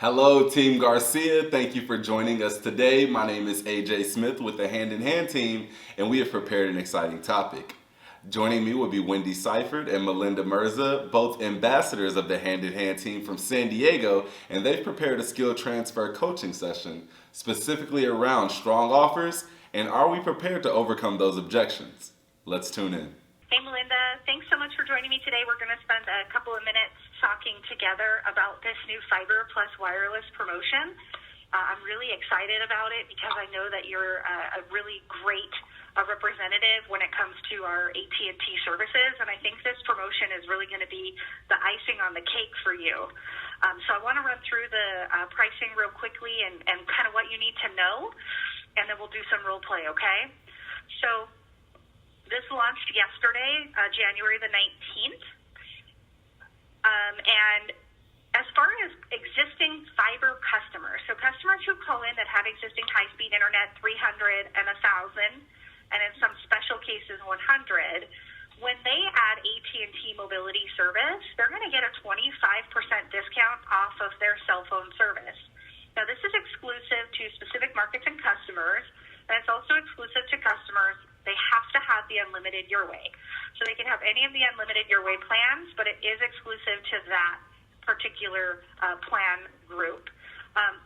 Hello, Team Garcia. Thank you for joining us today. My name is AJ Smith with the Hand in Hand team, and we have prepared an exciting topic. Joining me will be Wendy Seifert and Melinda Mirza, both ambassadors of the Hand in Hand team from San Diego, and they've prepared a skill transfer coaching session specifically around strong offers and are we prepared to overcome those objections? Let's tune in. Hey, Melinda. Thanks so much for joining me today. We're going to spend a couple of minutes talking together about this new fiber plus wireless promotion. I'm really excited about it because I know that you're a really great representative when it comes to our AT&T services, and I think this promotion is really going to be the icing on the cake for you. So I want to run through the pricing real quickly and kind of what you need to know, and then we'll do some role play, okay? So this launched yesterday, January the 19th. And as far as existing fiber customers, so customers who call in that have existing high-speed internet, 300 and 1,000, and in some special cases 100, when they add AT&T mobility service, they're going to get a 25% discount off of their cell phone service. Now, this is exclusive to specific markets and customers, and it's also exclusive to customers. They have to have the Unlimited Your Way. So they can have any of the Unlimited Your Way plans, but it is exclusive to that particular plan group.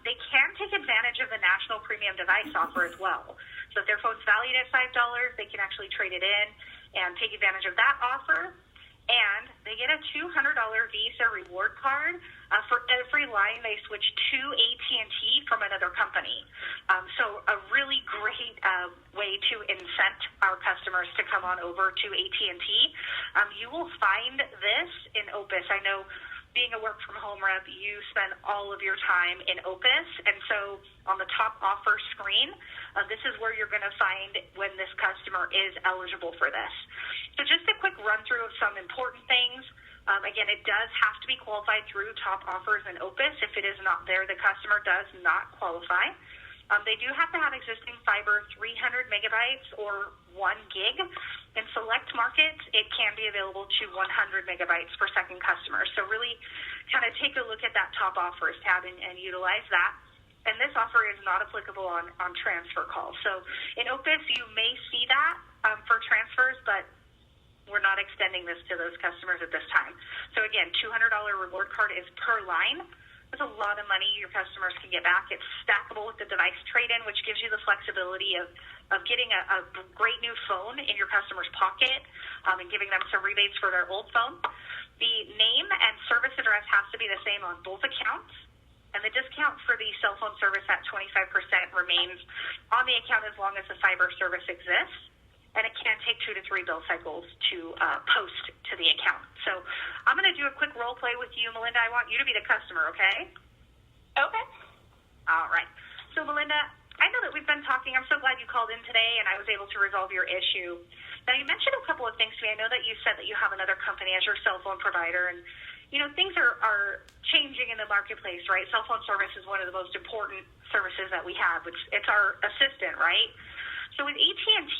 They can take advantage of the National Premium Device offer as well. So if their phone's valued at $5, they can actually trade it in and take advantage of that offer. And they get a $200 Visa reward card for every line they switch to AT&T from another company. So a really great way to incent our customers to come on over to AT&T. You will find this in Opus. I know being a work-from-home rep, you spend all of your time in Opus, and so on the top offer screen, this is where you're going to find when this customer is eligible for this. So just a quick run-through of some important things. Again, it does have to be qualified through top offers in Opus. If it is not there, the customer does not qualify. They do have to have existing fiber 300 megabytes or 1 gig. In select markets, it can be available to 100 megabytes per second customers. So really kind of take a look at that top offers tab and utilize that. And this offer is not applicable on transfer calls. So in Opus, you may see that for transfers, but we're not extending this to those customers at this time. So again, $200 reward card is per line. That's a lot of money your customers can get back. It's stackable with the device trade-in, which gives you the flexibility of getting a great new phone in your customer's pocket and giving them some rebates for their old phone. The name and service address has to be the same on both accounts, and the discount for the cell phone service at 25% remains on the account as long as the fiber service exists. And it can take 2 to 3 bill cycles to post to the account. So I'm going to do a quick role play with you, Melinda. I want you to be the customer, okay? Okay. All right. So, Melinda, I know that we've been talking. I'm so glad you called in today, and I was able to resolve your issue. Now, you mentioned a couple of things to me. I know that you said that you have another company as your cell phone provider, and, you know, things are changing in the marketplace, right? Cell phone service is one of the most important services that we have. It's our assistant, right? So with AT&T,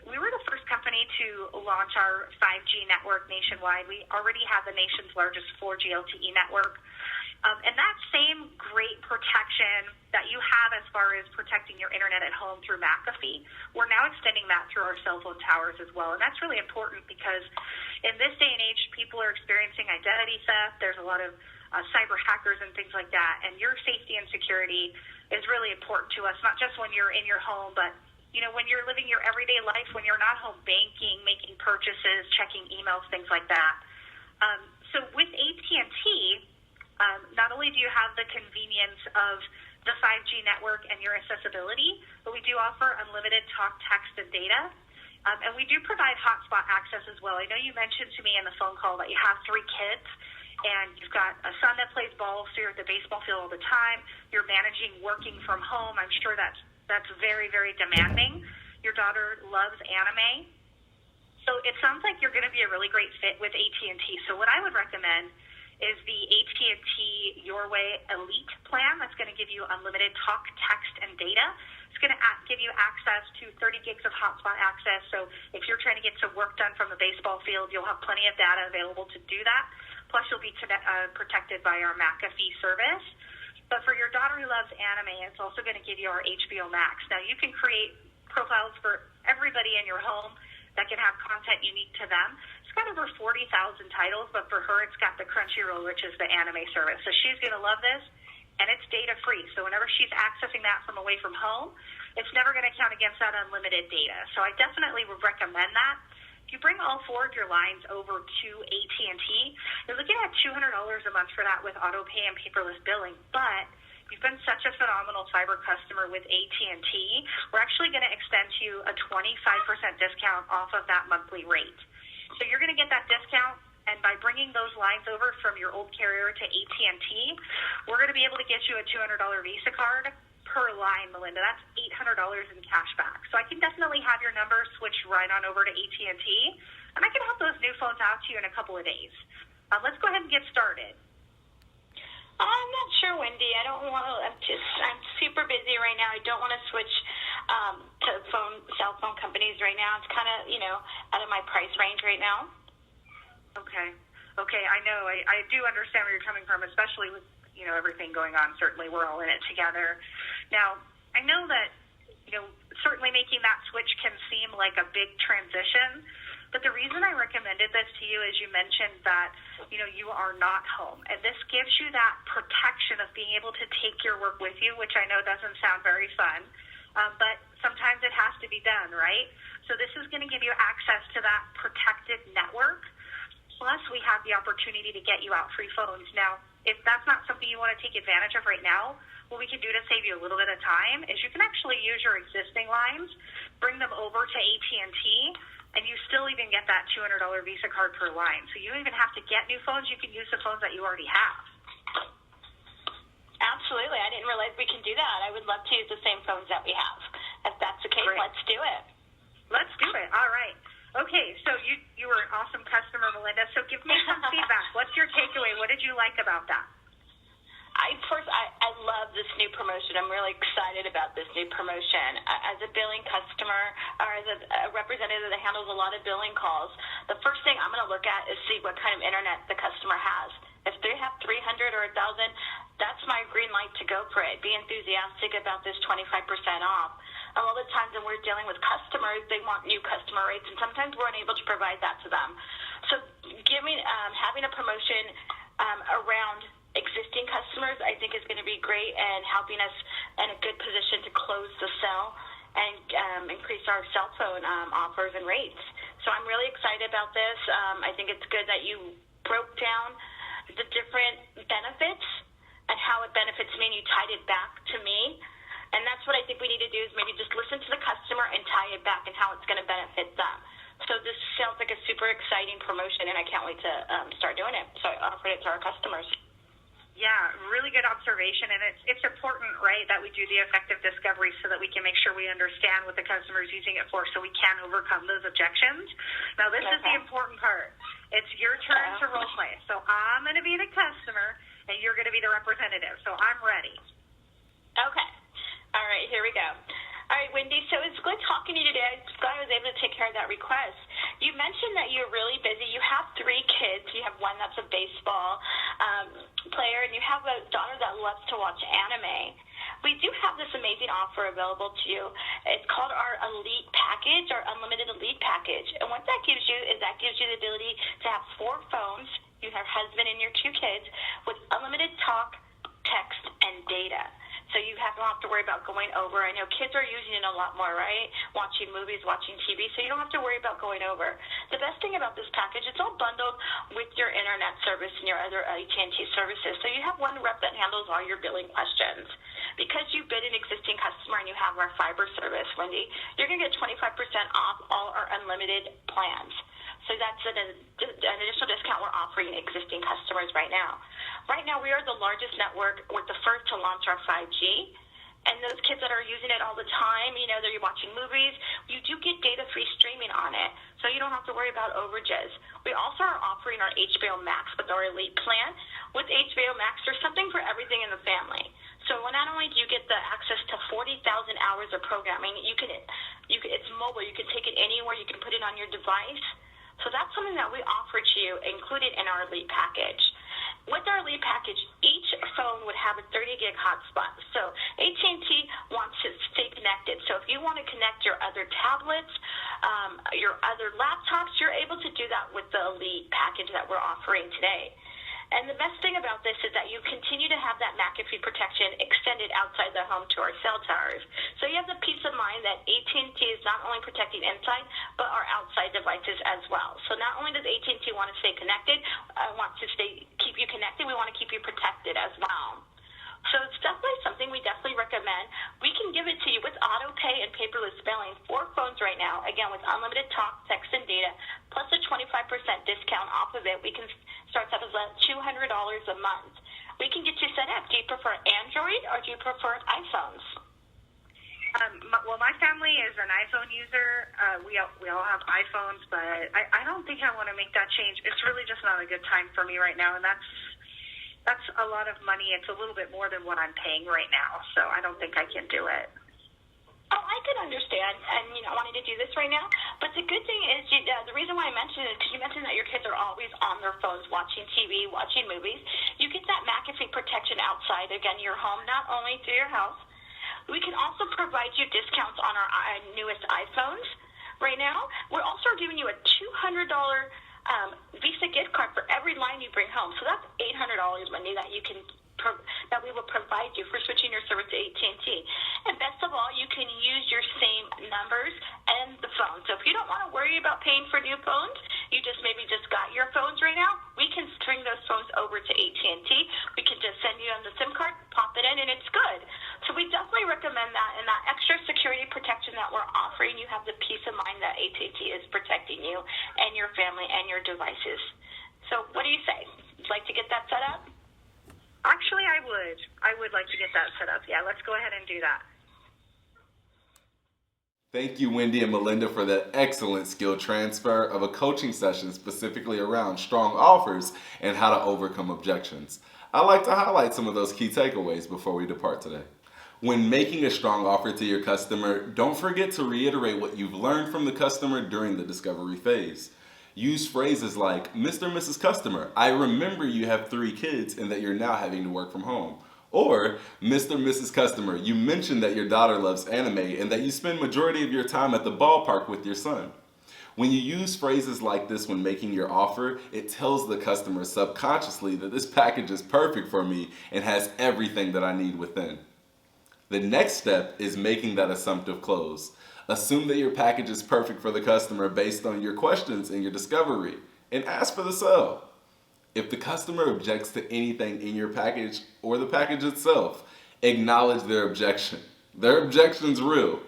we were the first company to launch our 5G network nationwide. We already have the nation's largest 4G LTE network. And that same great protection that you have as far as protecting your internet at home through McAfee, we're now extending that through our cell phone towers as well. And that's really important because in this day and age, people are experiencing identity theft. There's a lot of cyber hackers and things like that. And your safety and security is really important to us, not just when you're in your home, but you know, when you're living your everyday life, when you're not home banking, making purchases, checking emails, things like that. So with AT&T, not only do you have the convenience of the 5G network and your accessibility, but we do offer unlimited talk, text, and data. And we do provide hotspot access as well. I know you mentioned to me in the phone call that you have 3 kids, and you've got a son that plays ball, so you're at the baseball field all the time. You're managing working from home. I'm sure that's very, very demanding. Your daughter loves anime. So it sounds like you're going to be a really great fit with AT&T. So what I would recommend is the AT&T Your Way Elite plan. That's going to give you unlimited talk, text, and data. It's going to give you access to 30 gigs of hotspot access. So if you're trying to get some work done from the baseball field, you'll have plenty of data available to do that. Plus, you'll be protected by our McAfee service. But for your daughter who loves anime, it's also going to give you our HBO Max. Now, you can create profiles for everybody in your home that can have content unique to them. It's got over 40,000 titles, but for her, it's got the Crunchyroll, which is the anime service. So she's going to love this, and it's data-free. So whenever she's accessing that from away from home, it's never going to count against that unlimited data. So I definitely would recommend that. If you bring all four of your lines over to AT&T, you're looking at $200 a month for that with auto pay and paperless billing. But you've been such a phenomenal fiber customer with AT&T, we're actually going to extend to you a 25% discount off of that monthly rate. So you're going to get that discount, and by bringing those lines over from your old carrier to AT&T, we're going to be able to get you a $200 Visa card per line, Melinda. That's $800 in cash back. So I can definitely have your number switched right on over to AT&T, and I can have those new phones out to you in a couple of days. Let's go ahead and get started. I'm not sure, Wendy. I don't want to. I'm super busy right now. I don't want to switch to cell phone companies right now. It's kind of, out of my price range right now. Okay. I know. I do understand where you're coming from, especially with everything going on. Certainly, we're all in it together. Now, I know that certainly making that switch can seem like a big transition. But the reason I recommended this to you is you mentioned that, you are not home. And this gives you that protection of being able to take your work with you, which I know doesn't sound very fun. But sometimes it has to be done, right? So this is going to give you access to that protected network. Plus, we have the opportunity to get you out free phones. Now, if that's not something you want to take advantage of right now, what we can do to save you a little bit of time is you can actually use your existing lines, bring them over to AT&T, and you still even get that $200 Visa card per line. So you don't even have to get new phones. You can use the phones that you already have. Absolutely. I didn't realize we can do that. I would love to use the same phones that we have. If that's the case, Great. Let's do it. Let's do it. All right. Okay, so you were an awesome customer, Melinda. So give me some feedback. What's your takeaway? What did you like about that? I love this new promotion. I'm really excited about this new promotion. As a billing customer, or as a representative that handles a lot of billing calls, the first thing I'm going to look at is see what kind of internet the customer has. If they have 300 or 1,000, that's my green light to go for it. Be enthusiastic about this 25% off. A lot of times when we're dealing with customers, they want new customer rates, and sometimes we're unable to provide that to them. So having a promotion around existing customers, I think, is going to be great and helping us in a good position to close the sale and increase our cell phone offers and rates. So I'm really excited about this. I think it's good that you broke down the different benefits and how it benefits me, and you tied it back to me. And that's what I think we need to do, is maybe just listen to the customer and tie it back and how it's going to benefit them. So this sounds like a super exciting promotion, and I can't wait to start doing it. So I offered it to our customers. Yeah, really good observation, and it's important, right, that we do the effective discovery so that we can make sure we understand what the customer is using it for, so we can overcome those objections. Now, this is the important part. It's your turn to role play. So I'm going to be the customer, and you're going to be the representative. So I'm ready. Okay. All right, here we go. All right, Wendy, so it's good talking to you today. I'm glad I was able to take care of that request. You mentioned that you're really busy. You have 3 kids. You have one that's a baseball player, and you have a daughter that loves to watch anime. We do have this amazing offer available to you. It's called our Elite Package, our Unlimited Elite Package. And what that gives you is that gives you the ability to have 4 phones, you have husband and your 2 kids, with unlimited talk, text, and data. So you don't have to worry about going over. I know kids are using it a lot more, right? Watching movies, watching TV, so you don't have to worry about going over. The best thing about this package, it's all bundled with your internet service and your other AT&T services. So you have one rep that handles all your billing questions. Because you've been an existing customer and you have our fiber service, Wendy, you're going to get 25% off all our unlimited plans. So that's an additional discount we're offering existing customers right now. Right now, we are the largest network with the first to launch our 5G. And those kids that are using it all the time, they're watching movies, you do get data-free streaming on it. So you don't have to worry about overages. We also are offering our Hbo Max with our Elite plan. With Hbo Max, there's something for everything in the family. So not only do you get the access to 40,000 hours of programming, it's mobile. You can take it anywhere. You can put it on your device. So that's something that we offer to you, included in our Elite package. With our lead package, each phone would have a 30 gig hotspot. So AT&T wants to stay connected. So if you want to connect your other tablets, your other laptops, you're able to do that with the lead package that we're offering today. And the best thing about this is that you continue to have that McAfee protection extended outside the home to our cell towers. So you have the peace of mind that AT&T is not only protecting inside, but our outside devices as well. So not only does AT&T want to stay connected, keep you connected, we want to keep you protected as well. So it's definitely something we definitely recommend. We can give it to you with auto pay and paperless billing for phones right now, again, with unlimited talk, text, and data, plus a 25% discount off of it. We can start out as $200 a month. We can get you set up. Do you prefer Android or do you prefer iPhones? Well, my family is an iPhone user. We all have iPhones, but I don't think I want to make that change. It's really just not a good time for me right now, and that's a lot of money. It's a little bit more than what I'm paying right now, so I don't think I can do it. Oh, I can understand, and wanting to do this right now. But the good thing is, the reason why I mentioned it is because you mentioned that your kids are always on their phones, watching TV, watching movies. You get that McAfee protection outside, again, your home, not only through your house. We can also provide you discounts on our newest iPhones. Right now, we're also giving you a $200 Visa gift card for every line you bring home. So that's $800 money that that we will provide you for switching your service to AT&T. And best of all, you can use your same numbers and the phone. So if you don't want to worry about paying for new phones, you maybe just got your phones right now, we can string those phones over to AT&T. We can just send you on the SIM card, pop it in, and it's good. So we definitely recommend that, and that extra security protection that we're offering, you have the peace of mind that AT&T is protecting you and your family and your devices. So what do you say? Would you like to get that set up? Actually, I would. I would like to get that set up. Yeah, let's go ahead and do that. Thank you, Wendy and Melinda, for that excellent skill transfer of a coaching session specifically around strong offers and how to overcome objections. I'd like to highlight some of those key takeaways before we depart today. When making a strong offer to your customer, don't forget to reiterate what you've learned from the customer during the discovery phase. Use phrases like, Mr. and Mrs. Customer, I remember you have 3 kids and that you're now having to work from home. Or, Mr. and Mrs. Customer, you mentioned that your daughter loves anime and that you spend majority of your time at the ballpark with your son. When you use phrases like this when making your offer, it tells the customer subconsciously that this package is perfect for me and has everything that I need within. The next step is making that assumptive close. Assume that your package is perfect for the customer based on your questions in your discovery, and ask for the sale. If the customer objects to anything in your package or the package itself, acknowledge their objection. Their objection's real.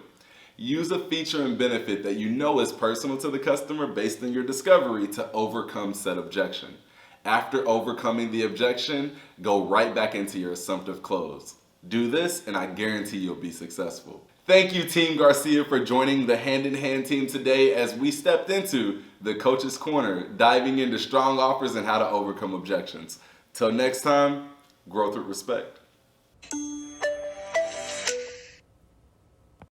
Use a feature and benefit that you know is personal to the customer based on your discovery to overcome said objection. After overcoming the objection, go right back into your assumptive close. Do this and I guarantee you'll be successful. Thank you, Team Garcia, for joining the Hand in Hand team today as we stepped into the Coach's Corner, diving into strong offers and how to overcome objections. Till next time, growth with respect.